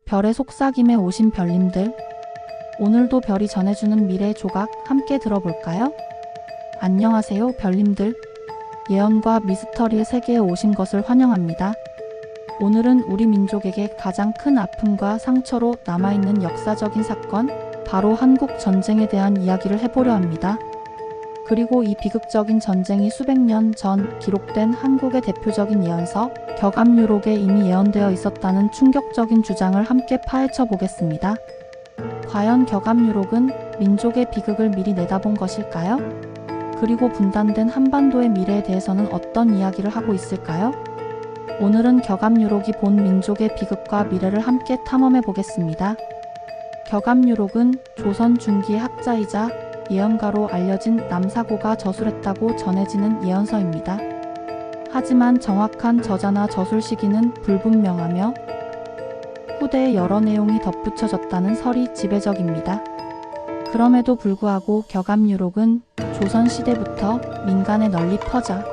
별의 속삭임에 오신 별님들, 오늘도 별이 전해주는 미래 조각 함께 들어볼까요? 안녕하세요 별님들, 예언과 미스터리의 세계에 오신 것을 환영합니다. 오늘은 우리 민족에게 가장 큰 아픔과 상처로 남아있는 역사적인 사건, 바로 한국 전쟁에 대한 이야기를 해보려 합니다. 그리고 이 비극적인 전쟁이 수백 년 전 기록된 한국의 대표적인 예언서 격암유록에 이미 예언되어 있었다는 충격적인 주장을 함께 파헤쳐 보겠습니다. 과연 격암유록은 민족의 비극을 미리 내다본 것일까요? 그리고 분단된 한반도의 미래에 대해서는 어떤 이야기를 하고 있을까요? 오늘은 격암유록이 본 민족의 비극과 미래를 함께 탐험해 보겠습니다. 격암유록은 조선 중기의 학자이자 예언가로 알려진 남사고가 저술했다고 전해지는 예언서입니다. 하지만 정확한 저자나 저술 시기는 불분명하며 후대에 여러 내용이 덧붙여졌다는 설이 지배적입니다. 그럼에도 불구하고 격암유록은 조선시대부터 민간에 널리 퍼져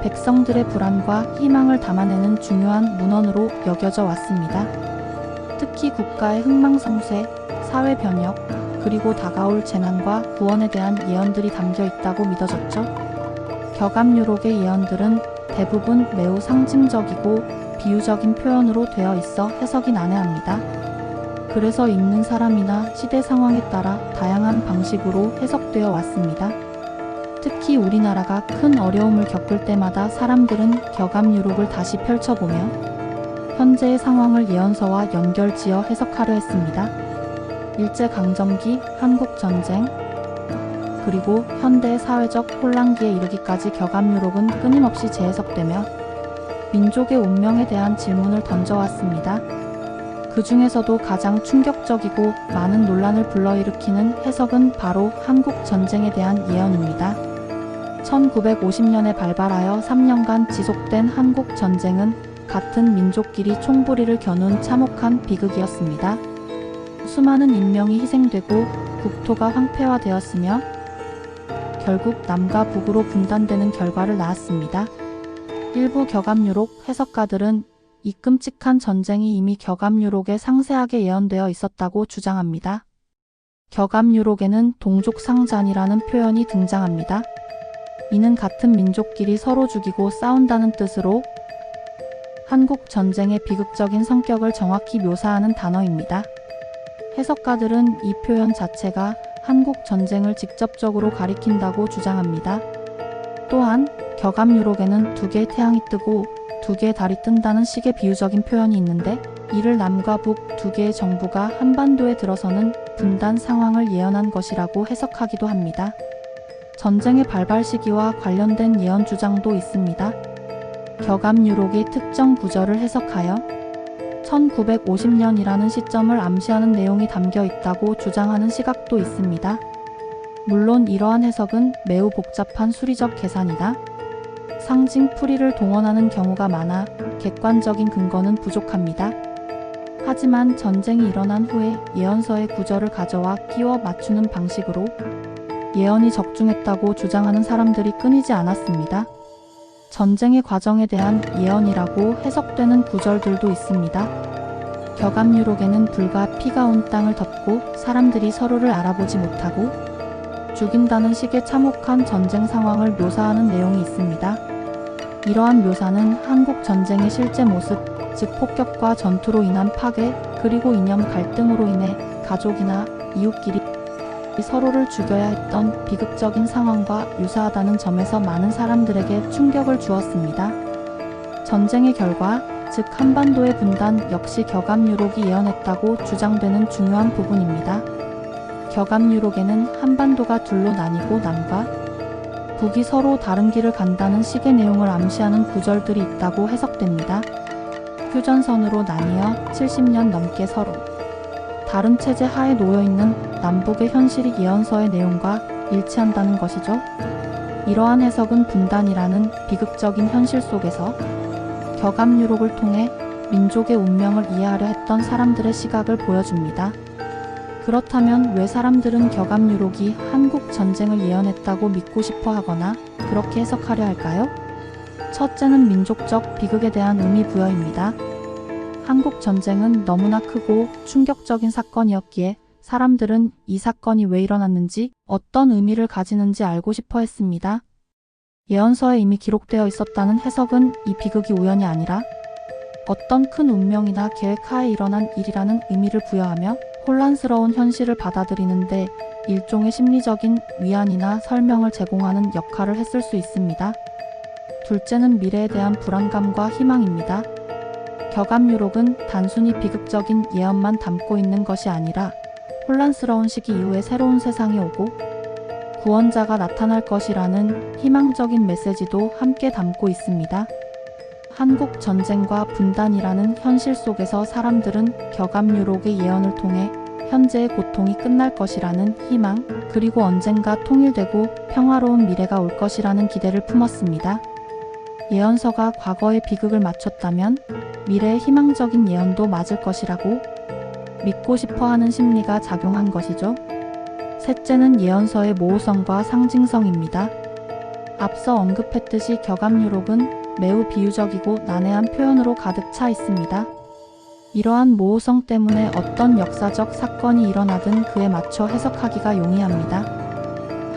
백성들의 불안과 희망을 담아내는 중요한 문헌으로 여겨져 왔습니다. 특히 국가의 흥망성쇠, 사회 변혁, 그리고 다가올 재난과 구원에 대한 예언들이 담겨 있다고 믿어졌죠. 격암유록의 예언들은 대부분 매우 상징적이고 비유적인 표현으로 되어 있어 해석이 난해합니다. 그래서 읽는 사람이나 시대 상황에 따라 다양한 방식으로 해석되어 왔습니다. 특히 우리나라가 큰 어려움을 겪을 때마다 사람들은 격암유록을 다시 펼쳐보며 현재의 상황을 예언서와 연결지어 해석하려 했습니다. 일제강점기, 한국전쟁, 그리고 현대의 사회적 혼란기에 이르기까지 격암유록은 끊임없이 재해석되며 민족의 운명에 대한 질문을 던져왔습니다. 그 중에서도 가장 충격적이고 많은 논란을 불러일으키는 해석은 바로 한국전쟁에 대한 예언입니다. 1950년에 발발하여 3년간 지속된 한국전쟁은 같은 민족끼리 총부리를 겨눈 참혹한 비극이었습니다. 수많은 인명이 희생되고 국토가 황폐화되었으며 결국 남과 북으로 분단되는 결과를 낳았습니다. 일부 격암유록 해석가들은 이 끔찍한 전쟁이 이미 격암유록에 상세하게 예언되어 있었다고 주장합니다. 격암유록에는 동족상잔이라는 표현이 등장합니다. 이는 같은 민족끼리 서로 죽이고 싸운다는 뜻으로 한국 전쟁의 비극적인 성격을 정확히 묘사하는 단어입니다. 해석가들은 이 표현 자체가 한국 전쟁을 직접적으로 가리킨다고 주장합니다. 또한 격암유록에는 두 개의 태양이 뜨고 두 개의 달이 뜬다는 식의 비유적인 표현이 있는데 이를 남과 북 두 개의 정부가 한반도에 들어서는 분단 상황을 예언한 것이라고 해석하기도 합니다. 전쟁의 발발 시기와 관련된 예언 주장도 있습니다. 격암유록이 특정 구절을 해석하여 1950년이라는 시점을 암시하는 내용이 담겨 있다고 주장하는 시각도 있습니다. 물론 이러한 해석은 매우 복잡한 수리적 계산이나 상징풀이를 동원하는 경우가 많아 객관적인 근거는 부족합니다. 하지만 전쟁이 일어난 후에 예언서의 구절을 가져와 끼워 맞추는 방식으로 예언이 적중했다고 주장하는 사람들이 끊이지 않았습니다. 전쟁의 과정에 대한 예언이라고 해석되는 구절들도 있습니다. 격암유록에는 불과 피가 온 땅을 덮고 사람들이 서로를 알아보지 못하고 죽인다는 식의 참혹한 전쟁 상황을 묘사하는 내용이 있습니다. 이러한 묘사는 한국 전쟁의 실제 모습, 즉 폭격과 전투로 인한 파괴, 그리고 이념 갈등으로 인해 가족이나 이웃끼리 서로를 죽여야 했던 비극적인 상황과 유사하다는 점에서 많은 사람들에게 충격을 주었습니다. 전쟁의 결과, 즉 한반도의 분단 역시 격암유록이 예언했다고 주장되는 중요한 부분입니다. 격암유록에는 한반도가 둘로 나뉘고 남과 북이 서로 다른 길을 간다는 식의 내용을 암시하는 구절들이 있다고 해석됩니다. 휴전선으로 나뉘어 70년 넘게 서로 다른 체제 하에 놓여있는 남북의 현실이 예언서의 내용과 일치한다는 것이죠. 이러한 해석은 분단이라는 비극적인 현실 속에서 격암유록을 통해 민족의 운명을 이해하려 했던 사람들의 시각을 보여줍니다. 그렇다면 왜 사람들은 격암유록이 한국 전쟁을 예언했다고 믿고 싶어 하거나 그렇게 해석하려 할까요? 첫째는 민족적 비극에 대한 의미 부여입니다. 한국 전쟁은 너무나 크고 충격적인 사건이었기에 사람들은 이 사건이 왜 일어났는지 어떤 의미를 가지는지 알고 싶어 했습니다. 예언서에 이미 기록되어 있었다는 해석은 이 비극이 우연이 아니라 어떤 큰 운명이나 계획하에 일어난 일이라는 의미를 부여하며 혼란스러운 현실을 받아들이는데 일종의 심리적인 위안이나 설명을 제공하는 역할을 했을 수 있습니다. 둘째는 미래에 대한 불안감과 희망입니다. 격암유록은 단순히 비극적인 예언만 담고 있는 것이 아니라 혼란스러운 시기 이후에 새로운 세상이 오고 구원자가 나타날 것이라는 희망적인 메시지도 함께 담고 있습니다. 한국 전쟁과 분단이라는 현실 속에서 사람들은 격암유록의 예언을 통해 현재의 고통이 끝날 것이라는 희망, 그리고 언젠가 통일되고 평화로운 미래가 올 것이라는 기대를 품었습니다. 예언서가 과거의 비극을 맞췄다면 미래의 희망적인 예언도 맞을 것이라고 믿고 싶어하는 심리가 작용한 것이죠. 셋째는 예언서의 모호성과 상징성입니다. 앞서 언급했듯이 격암유록은 매우 비유적이고 난해한 표현으로 가득 차 있습니다. 이러한 모호성 때문에 어떤 역사적 사건이 일어나든 그에 맞춰 해석하기가 용이합니다.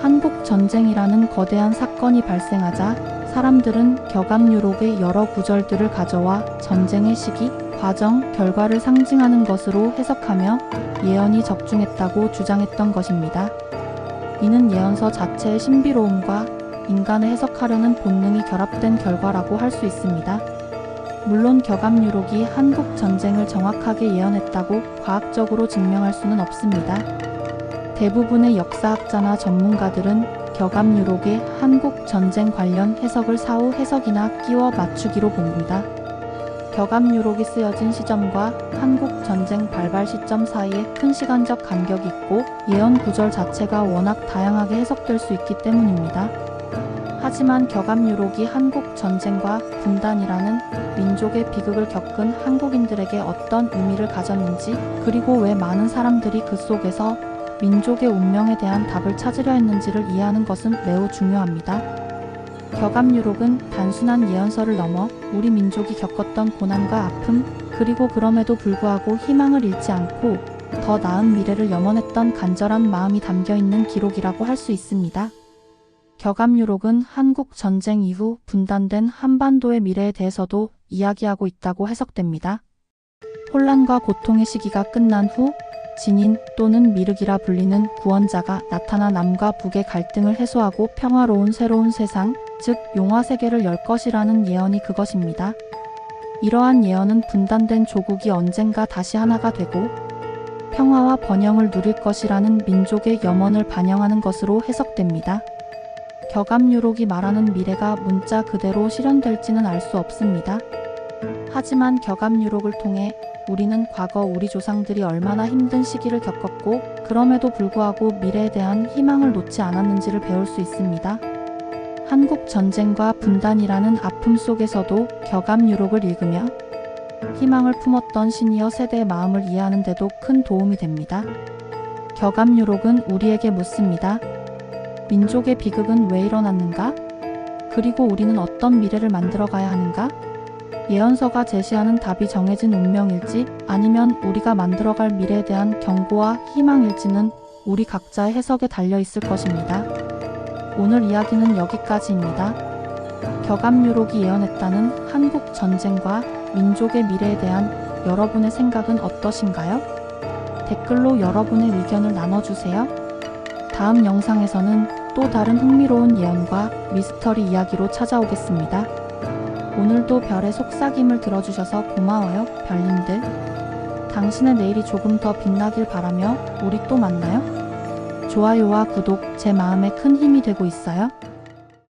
한국 전쟁이라는 거대한 사건이 발생하자 사람들은 격암유록의 여러 구절들을 가져와 전쟁의 시기, 과정, 결과를 상징하는 것으로 해석하며 예언이 적중했다고 주장했던 것입니다. 이는 예언서 자체의 신비로움과 인간의 해석하려는 본능이 결합된 결과라고 할 수 있습니다. 물론 격암유록이 한국 전쟁을 정확하게 예언했다고 과학적으로 증명할 수는 없습니다. 대부분의 역사학자나 전문가들은 격암유록의 한국 전쟁 관련 해석을 사후 해석이나 끼워 맞추기로 봅니다. 격암유록이 쓰여진 시점과 한국 전쟁 발발 시점 사이에 큰 시간적 간격이 있고 예언 구절 자체가 워낙 다양하게 해석될 수 있기 때문입니다. 하지만 격암유록이 한국 전쟁과 분단이라는 민족의 비극을 겪은 한국인들에게 어떤 의미를 가졌는지, 그리고 왜 많은 사람들이 그 속에서 민족의 운명에 대한 답을 찾으려 했는지를 이해하는 것은 매우 중요합니다. 격암유록은 단순한 예언서를 넘어 우리 민족이 겪었던 고난과 아픔, 그리고 그럼에도 불구하고 희망을 잃지 않고 더 나은 미래를 염원했던 간절한 마음이 담겨있는 기록이라고 할 수 있습니다. 격암유록은 한국 전쟁 이후 분단된 한반도의 미래에 대해서도 이야기하고 있다고 해석됩니다. 혼란과 고통의 시기가 끝난 후 진인 또는 미륵이라 불리는 구원자가 나타나 남과 북의 갈등을 해소하고 평화로운 새로운 세상, 즉 용화세계를 열 것이라는 예언이 그것입니다. 이러한 예언은 분단된 조국이 언젠가 다시 하나가 되고 평화와 번영을 누릴 것이라는 민족의 염원을 반영하는 것으로 해석됩니다. 격암유록이 말하는 미래가 문자 그대로 실현될지는 알 수 없습니다. 하지만 격암유록을 통해 우리는 과거 우리 조상들이 얼마나 힘든 시기를 겪었고 그럼에도 불구하고 미래에 대한 희망을 놓지 않았는지를 배울 수 있습니다. 한국 전쟁과 분단이라는 아픔 속에서도 격암유록을 읽으며 희망을 품었던 시니어 세대의 마음을 이해하는 데도 큰 도움이 됩니다. 격암유록은 우리에게 묻습니다. 민족의 비극은 왜 일어났는가? 그리고 우리는 어떤 미래를 만들어가야 하는가? 예언서가 제시하는 답이 정해진 운명일지 아니면 우리가 만들어갈 미래에 대한 경고와 희망일지는 우리 각자의 해석에 달려 있을 것입니다. 오늘 이야기는 여기까지입니다. 격암유록이 예언했다는 한국 전쟁과 민족의 미래에 대한 여러분의 생각은 어떠신가요? 댓글로 여러분의 의견을 나눠주세요. 다음 영상에서는 또 다른 흥미로운 예언과 미스터리 이야기로 찾아오겠습니다. 오늘도 별의 속삭임을 들어주셔서 고마워요, 별님들. 당신의 내일이 조금 더 빛나길 바라며 우리 또 만나요. 좋아요와 구독 제 마음에 큰 힘이 되고 있어요.